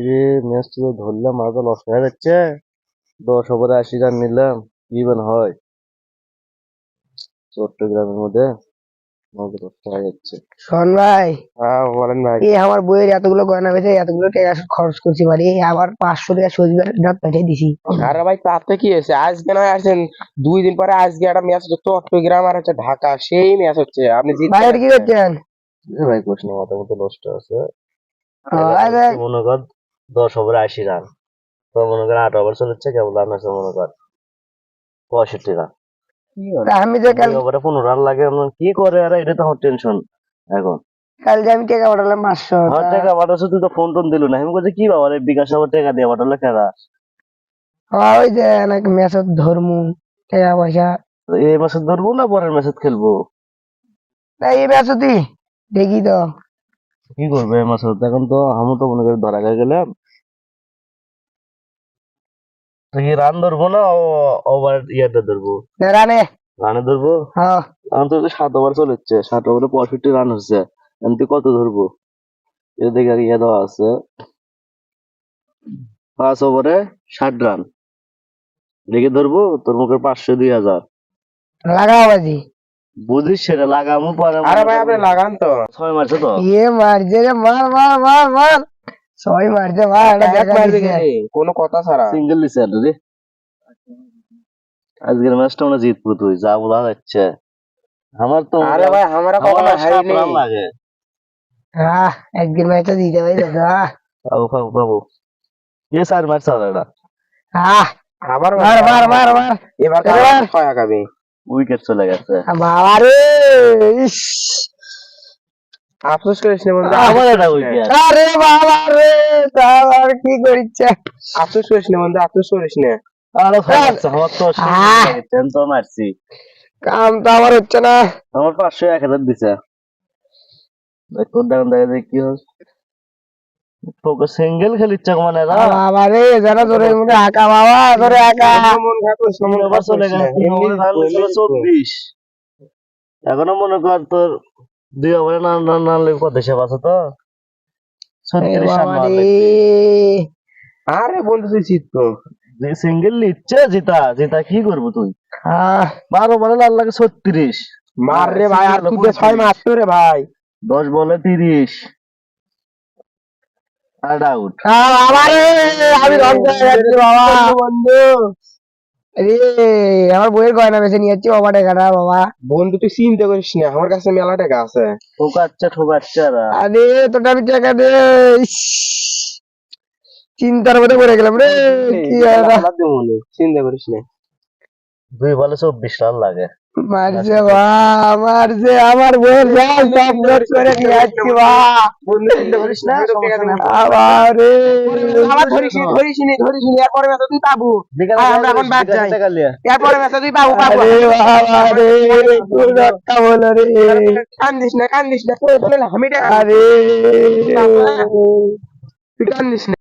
কিরে ম্যাচ তো ধরলাম, মাথা লস হয়ে যাচ্ছে। 10 ওভারে 80 রান নিলাম, কি বান হয় চট্টগ্রামের মধ্যে? মাথা লস হয়ে যাচ্ছে। শোন ভাই, হ্যাঁ বলেন ভাই। এই আমার বইয়ের এতগুলো গয়না বেঁচে এতগুলো টাকা খরচ করছি বাড়ি, আবার 500 টাকা সজীবের হাত পাঠিয়ে দিছি। আরে ভাই তাতে কি হয়েছে? আজকে নয় আসছেন 2 দিন পরে, আজকে একটা ম্যাচ হচ্ছে চট্টগ্রাম আর হচ্ছে ঢাকা, সেই ম্যাচ হচ্ছে। আপনি জিততে ভাই এটা কি পারছেন। করছেন? এ ভাই কোশ না, মাথা মতো নষ্ট আছে। আরে মনে কর 10 ওভারে 80 রান, তো মনে কর 8 ওভার চলেছে, কেবল রান আছে মনে কর 65 রান। তা আমি যে কাল 2 ওভারে 15 রান লাগে, কি করে? আর এটা তো আমার টেনশন এখন। কাল যে আমি টাকা পাঠালাম 500 আমার টাকা পাঠাচ্ছ, তুই তো ফোন টোন দিল না। আমি বলছি কি বাবা রে, বিকাশ আবার টাকা দিয়ে পাঠালে কেনা? ওই যে নাকি মেসত ধর্মু টাকা পয়সা, এই মাসে ধরবো না পরের মাসে খেলবো? তাই এই মেসতি দেখি তো। কি করবে এই মাসে? এখন তো আমি তো মনে করি ধরা খেয়ে গেলাম। তো কি রান ধরবো না ওভার ইয়ারটা ধরবো? রানে রানে ধরবো। হ্যাঁ এখন তো 7 ওভার চলেছে, 7 ওভারে 65 রান হচ্ছে। এখন তুই কত ধরবো? এটা দেখে ইয়ে দেওয়া আছে, 5 ওভারে 60 রান দেখে ধরবো। তোর মুখে 500 2000 লাগাও বাজি। বুঝিস সেটা লাগামো পরে। আরে ভাই আপনি লাগান তো। 6 মারছে তো। ইয়ে মারছে রে, মার মার মার মার, সবাই মারছে, মার এটা এক দেখা মারবে দিছে। গেলে কোনো কথা ছাড়া। সিঙ্গেল দিছে আর রে। আজকের ম্যাচটা আমরা জিতবো, তুই যা বলা যাচ্ছে। আমার তো আরে ভাই আমরা কখনো আমার 7 হারিনি। রান লাগে। একদিন ম্যাচটা দিতে পারি দাদা। পাবো পাবো পাবো। এ 4 মারছে ওরা। আবার মার মার মার মার, এবার এবার। ছয় আগামী। উইকেট চলে গেছে। বাবা রে, ইস, আফসোস করিস না বন্ধু, আবার একটা উইকেট। আরে বাবা রে, তার কি করিচ্ছে? আফসোস করিস না বন্ধু, আফসোস করিস না। আরে ফাটছে আমার তো, টেন তো মারছি। কাম তো আমার হচ্ছে না। আমার 500 1000 দিছে। তোর দেখুন দেখা যায় কি হয়। তোকে সিঙ্গেল খেলিচ্ছে মানে এরা। বাবা রে, জানা তোরে মধ্যে আঁকা, বাবা তোরে আঁকা। মন খারাপ করিস না, মন তিন ওভার খারাপ চলে করিস না। গেছে, 3 ওভারে রান ছিল 24। এখনো মনে কর তোর 2 ওভারে না না না কত হিসাব আছে তো? 36 রান বাবা রে, আরে বন্ধু তুই জিত তো। যে সিঙ্গেল নিচ্ছে, জিতা জিতা কি করবো তুই? আহ, 12 বলে লাল লাগে 36। মার রে ভাই, আর তুই 6 মারতো রে ভাই। 10 বলে 30 আর আউট। বাবা রে, আমি রং করে যাচ্ছি বাবা। বন্ধু রে, আমার বইয়ের গয়না বেছে নিয়ে যাচ্ছি বাবা, টাকাটা বাবা। বন্ধু তুই চিন্তা করিস না, আমার কাছে মেলা টাকা আছে। ঠোকাচ্ছে ঠোকাচ্ছে এরা। আরে তোটা আমি টাকা দে। ইস, চিন্তার মধ্যে পড়ে গেলাম রে। কি আর চিন্তা করিস না। 2 বলে 24 রান লাগে। মারছে বা, মারছে আমার বইয়ের জাল সব নোট করে নিয়ে যাচ্ছি বা। বন্ধু চিন্তা করিস না, আবার রে, আবার ধরিস নি, এরপরে ম্যাচে তুই পাবো। আমরা এখন বাদ যাই, এরপরে ম্যাচে তুই পাবো। আরে বাবা রে, কোন রক্ষা বলো রে। কান্দিস না, আমি আরে তুই কান্দিস না।